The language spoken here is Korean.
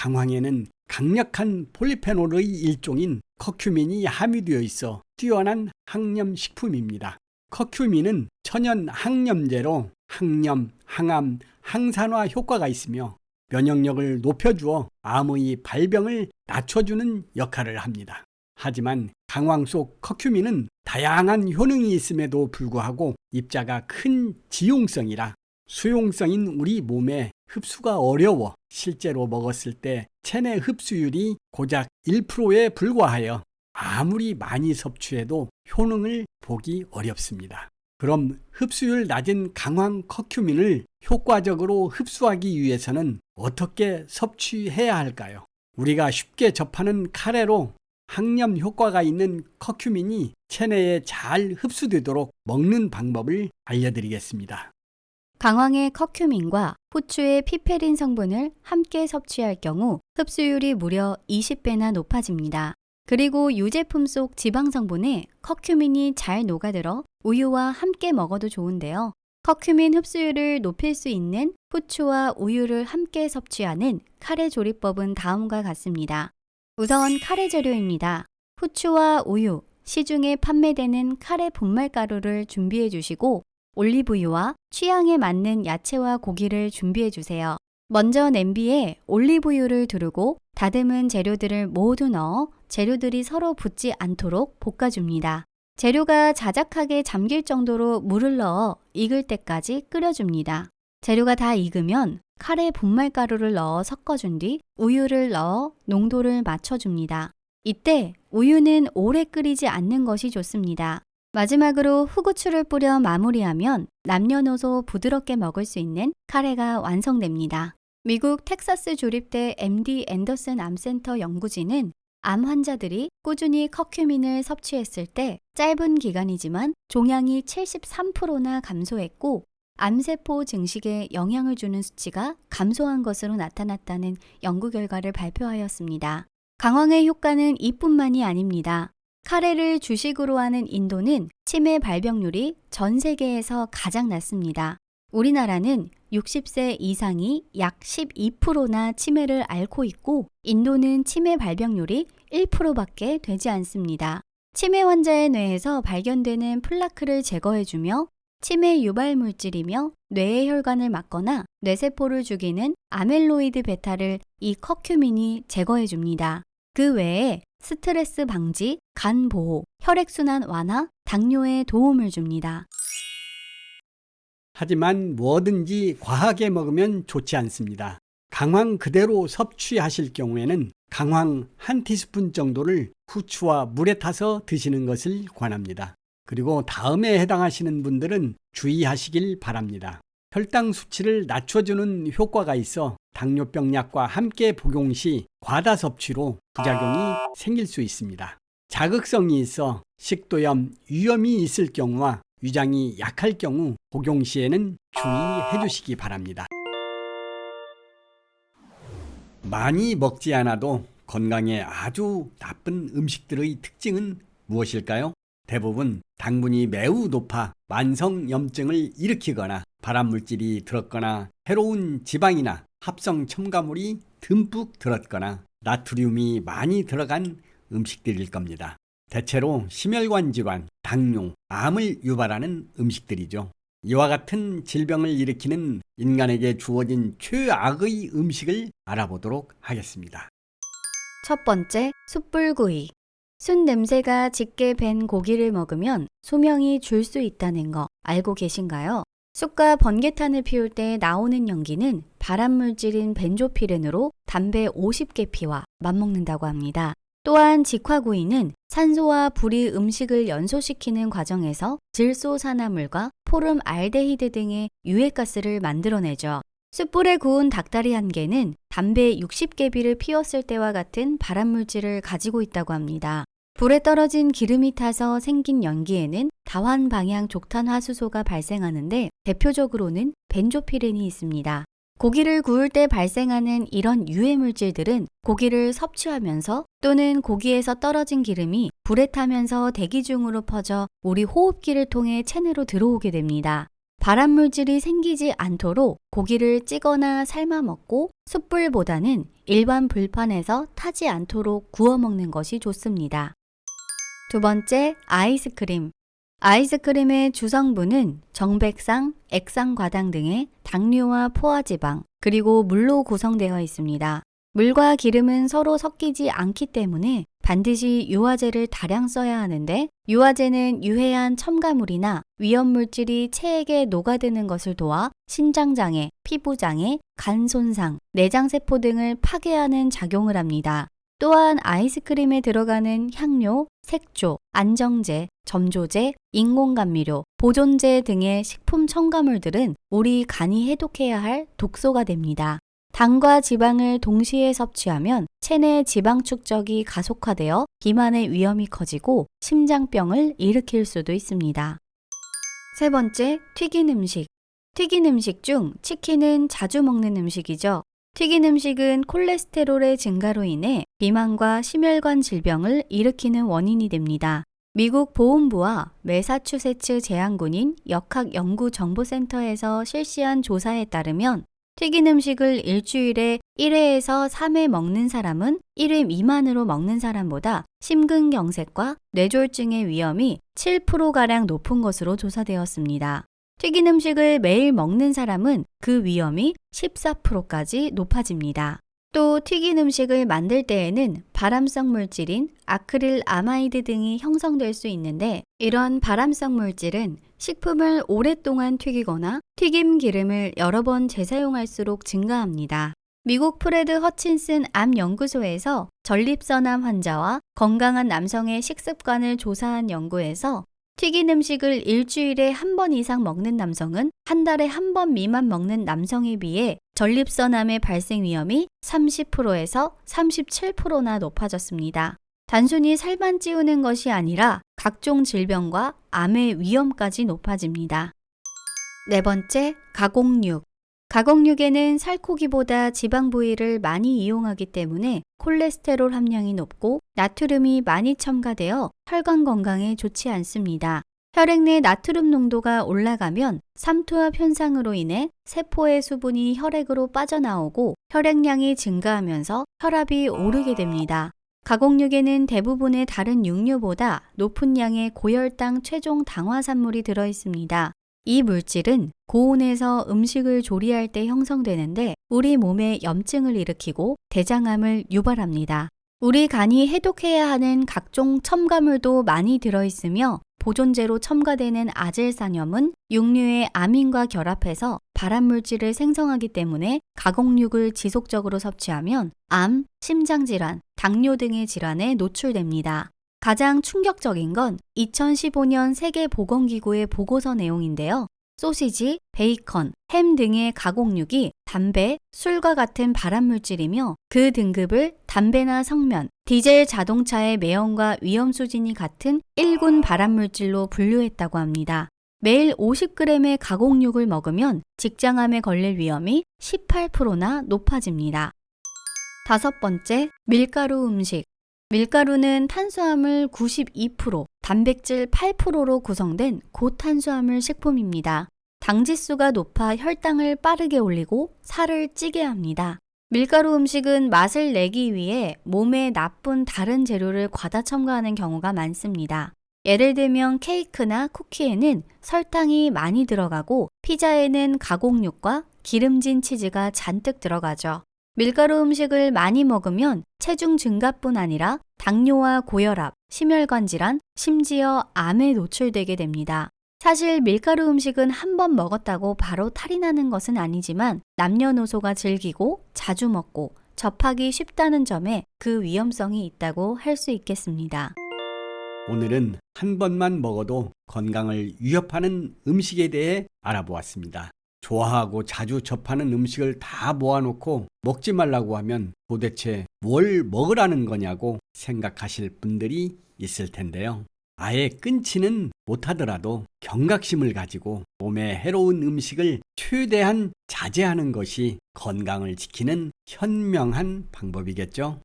강황에는 강력한 폴리페놀의 일종인 커큐민이 함유되어 있어 뛰어난 항염식품입니다. 커큐민은 천연 항염제로 항염, 항암, 항산화 효과가 있으며 면역력을 높여주어 암의 발병을 낮춰주는 역할을 합니다. 하지만 강황 속 커큐민은 다양한 효능이 있음에도 불구하고 입자가 큰 지용성이라 수용성인 우리 몸에 흡수가 어려워 실제로 먹었을 때 체내 흡수율이 고작 1%에 불과하여 아무리 많이 섭취해도 효능을 보기 어렵습니다. 그럼 흡수율 낮은 강황 커큐민을 효과적으로 흡수하기 위해서는 어떻게 섭취해야 할까요? 우리가 쉽게 접하는 카레로 항염 효과가 있는 커큐민이 체내에 잘 흡수되도록 먹는 방법을 알려드리겠습니다. 강황의 커큐민과 후추의 피페린 성분을 함께 섭취할 경우 흡수율이 무려 20배나 높아집니다. 그리고 유제품 속 지방 성분에 커큐민이 잘 녹아들어 우유와 함께 먹어도 좋은데요. 커큐민 흡수율을 높일 수 있는 후추와 우유를 함께 섭취하는 카레 조리법은 다음과 같습니다. 우선 카레 재료입니다. 후추와 우유, 시중에 판매되는 카레 분말가루를 준비해 주시고 올리브유와 취향에 맞는 야채와 고기를 준비해 주세요. 먼저 냄비에 올리브유를 두르고 다듬은 재료들을 모두 넣어 재료들이 서로 붙지 않도록 볶아줍니다. 재료가 자작하게 잠길 정도로 물을 넣어 익을 때까지 끓여줍니다. 재료가 다 익으면 카레 분말가루를 넣어 섞어준 뒤 우유를 넣어 농도를 맞춰줍니다. 이때 우유는 오래 끓이지 않는 것이 좋습니다. 마지막으로 후고추를 뿌려 마무리하면 남녀노소 부드럽게 먹을 수 있는 카레가 완성됩니다. 미국 텍사스 조립대 MD 앤더슨 암센터 연구진은 암 환자들이 꾸준히 커큐민을 섭취했을 때 짧은 기간이지만 종양이 73%나 감소했고 암세포 증식에 영향을 주는 수치가 감소한 것으로 나타났다는 연구 결과를 발표하였습니다. 강황의 효과는 이뿐만이 아닙니다. 카레를 주식으로 하는 인도는 치매 발병률이 전 세계에서 가장 낮습니다. 우리나라는 60세 이상이 약 12%나 치매를 앓고 있고 인도는 치매 발병률이 1%밖에 되지 않습니다. 치매 환자의 뇌에서 발견되는 플라크를 제거해주며 치매 유발 물질이며 뇌의 혈관을 막거나 뇌세포를 죽이는 아멜로이드 베타를 이 커큐민이 제거해줍니다. 그 외에 스트레스 방지, 간 보호, 혈액순환 완화, 당뇨에 도움을 줍니다. 하지만 뭐든지 과하게 먹으면 좋지 않습니다. 강황 그대로 섭취하실 경우에는 강황 한 티스푼 정도를 후추와 물에 타서 드시는 것을 권합니다. 그리고 다음에 해당하시는 분들은 주의하시길 바랍니다. 혈당 수치를 낮춰주는 효과가 있어 당뇨병 약과 함께 복용 시 과다 섭취로 부작용이 생길 수 있습니다. 자극성이 있어 식도염, 위염이 있을 경우와 위장이 약할 경우 복용 시에는 주의해 주시기 바랍니다. 많이 먹지 않아도 건강에 아주 나쁜 음식들의 특징은 무엇일까요? 대부분 당분이 매우 높아 만성염증을 일으키거나 발암물질이 들었거나 해로운 지방이나 합성 첨가물이 듬뿍 들었거나 나트륨이 많이 들어간 음식들일 겁니다. 대체로 심혈관 질환, 당뇨, 암을 유발하는 음식들이죠. 이와 같은 질병을 일으키는 인간에게 주어진 최악의 음식을 알아보도록 하겠습니다. 첫 번째, 숯불구이. 숯 냄새가 짙게 밴 고기를 먹으면 수명이 줄 수 있다는 거 알고 계신가요? 숯과 번개탄을 피울 때 나오는 연기는 발암물질인 벤조피렌으로 담배 50개 피와 맞먹는다고 합니다. 또한 직화구이는 산소와 불이 음식을 연소시키는 과정에서 질소산화물과 포름알데히드 등의 유해가스를 만들어내죠. 숯불에 구운 닭다리 한 개는 담배 60개비를 피웠을 때와 같은 발암물질을 가지고 있다고 합니다. 불에 떨어진 기름이 타서 생긴 연기에는 다환방향 족탄화수소가 발생하는데 대표적으로는 벤조피렌이 있습니다. 고기를 구울 때 발생하는 이런 유해물질들은 고기를 섭취하면서 또는 고기에서 떨어진 기름이 불에 타면서 대기 중으로 퍼져 우리 호흡기를 통해 체내로 들어오게 됩니다. 발암물질이 생기지 않도록 고기를 찌거나 삶아 먹고 숯불보다는 일반 불판에서 타지 않도록 구워 먹는 것이 좋습니다. 두 번째, 아이스크림. 아이스크림의 주성분은 정백상, 액상과당 등의 당류와 포화지방, 그리고 물로 구성되어 있습니다. 물과 기름은 서로 섞이지 않기 때문에 반드시 유화제를 다량 써야 하는데, 유화제는 유해한 첨가물이나 위험물질이 체액에 녹아드는 것을 도와 신장장애, 피부장애, 간 손상, 내장세포 등을 파괴하는 작용을 합니다. 또한 아이스크림에 들어가는 향료, 색조, 안정제, 점조제, 인공감미료, 보존제 등의 식품 첨가물들은 우리 간이 해독해야 할 독소가 됩니다. 당과 지방을 동시에 섭취하면 체내 지방 축적이 가속화되어 비만의 위험이 커지고 심장병을 일으킬 수도 있습니다. 세 번째, 튀긴 음식. 튀긴 음식 중 치킨은 자주 먹는 음식이죠. 튀긴 음식은 콜레스테롤의 증가로 인해 비만과 심혈관 질병을 일으키는 원인이 됩니다. 미국 보훈부와 매사추세츠 제한군인 역학연구정보센터에서 실시한 조사에 따르면 튀긴 음식을 일주일에 1회에서 3회 먹는 사람은 1회 미만으로 먹는 사람보다 심근경색과 뇌졸중의 위험이 7%가량 높은 것으로 조사되었습니다. 튀긴 음식을 매일 먹는 사람은 그 위험이 14%까지 높아집니다. 또 튀긴 음식을 만들 때에는 발암성 물질인 아크릴 아마이드 등이 형성될 수 있는데, 이런 발암성 물질은 식품을 오랫동안 튀기거나 튀김 기름을 여러 번 재사용할수록 증가합니다. 미국 프레드 허친슨 암연구소에서 전립선암 환자와 건강한 남성의 식습관을 조사한 연구에서 튀긴 음식을 일주일에 한 번 이상 먹는 남성은 한 달에 한 번 미만 먹는 남성에 비해 전립선암의 발생 위험이 30%에서 37%나 높아졌습니다. 단순히 살만 찌우는 것이 아니라 각종 질병과 암의 위험까지 높아집니다. 네 번째, 가공육. 가공육에는 살코기보다 지방 부위를 많이 이용하기 때문에 콜레스테롤 함량이 높고 나트륨이 많이 첨가되어 혈관 건강에 좋지 않습니다. 혈액 내 나트륨 농도가 올라가면 삼투압 현상으로 인해 세포의 수분이 혈액으로 빠져나오고 혈액량이 증가하면서 혈압이 오르게 됩니다. 가공육에는 대부분의 다른 육류보다 높은 양의 고혈당 최종 당화산물이 들어있습니다. 이 물질은 고온에서 음식을 조리할 때 형성되는데 우리 몸에 염증을 일으키고 대장암을 유발합니다. 우리 간이 해독해야 하는 각종 첨가물도 많이 들어있으며 보존제로 첨가되는 아질산염은 육류의 아민과 결합해서 발암물질을 생성하기 때문에 가공육을 지속적으로 섭취하면 암, 심장질환, 당뇨 등의 질환에 노출됩니다. 가장 충격적인 건 2015년 세계보건기구의 보고서 내용인데요. 소시지, 베이컨, 햄 등의 가공육이 담배, 술과 같은 발암물질이며 그 등급을 담배나 성면, 디젤 자동차의 매연과 위험 수준이 같은 1군 발암물질로 분류했다고 합니다. 매일 50g의 가공육을 먹으면 직장암에 걸릴 위험이 18%나 높아집니다. 다섯 번째, 밀가루 음식. 밀가루는 탄수화물 92%, 단백질 8%로 구성된 고탄수화물 식품입니다. 당지수가 높아 혈당을 빠르게 올리고 살을 찌게 합니다. 밀가루 음식은 맛을 내기 위해 몸에 나쁜 다른 재료를 과다 첨가하는 경우가 많습니다. 예를 들면 케이크나 쿠키에는 설탕이 많이 들어가고 피자에는 가공육과 기름진 치즈가 잔뜩 들어가죠. 밀가루 음식을 많이 먹으면 체중 증가뿐 아니라 당뇨와 고혈압, 심혈관 질환, 심지어 암에 노출되게 됩니다. 사실 밀가루 음식은 한 번 먹었다고 바로 탈이 나는 것은 아니지만 남녀노소가 즐기고 자주 먹고 접하기 쉽다는 점에 그 위험성이 있다고 할 수 있겠습니다. 오늘은 한 번만 먹어도 건강을 위협하는 음식에 대해 알아보았습니다. 좋아하고 자주 접하는 음식을 다 모아놓고 먹지 말라고 하면 도대체 뭘 먹으라는 거냐고 생각하실 분들이 있을 텐데요. 아예 끊지는 못하더라도 경각심을 가지고 몸에 해로운 음식을 최대한 자제하는 것이 건강을 지키는 현명한 방법이겠죠.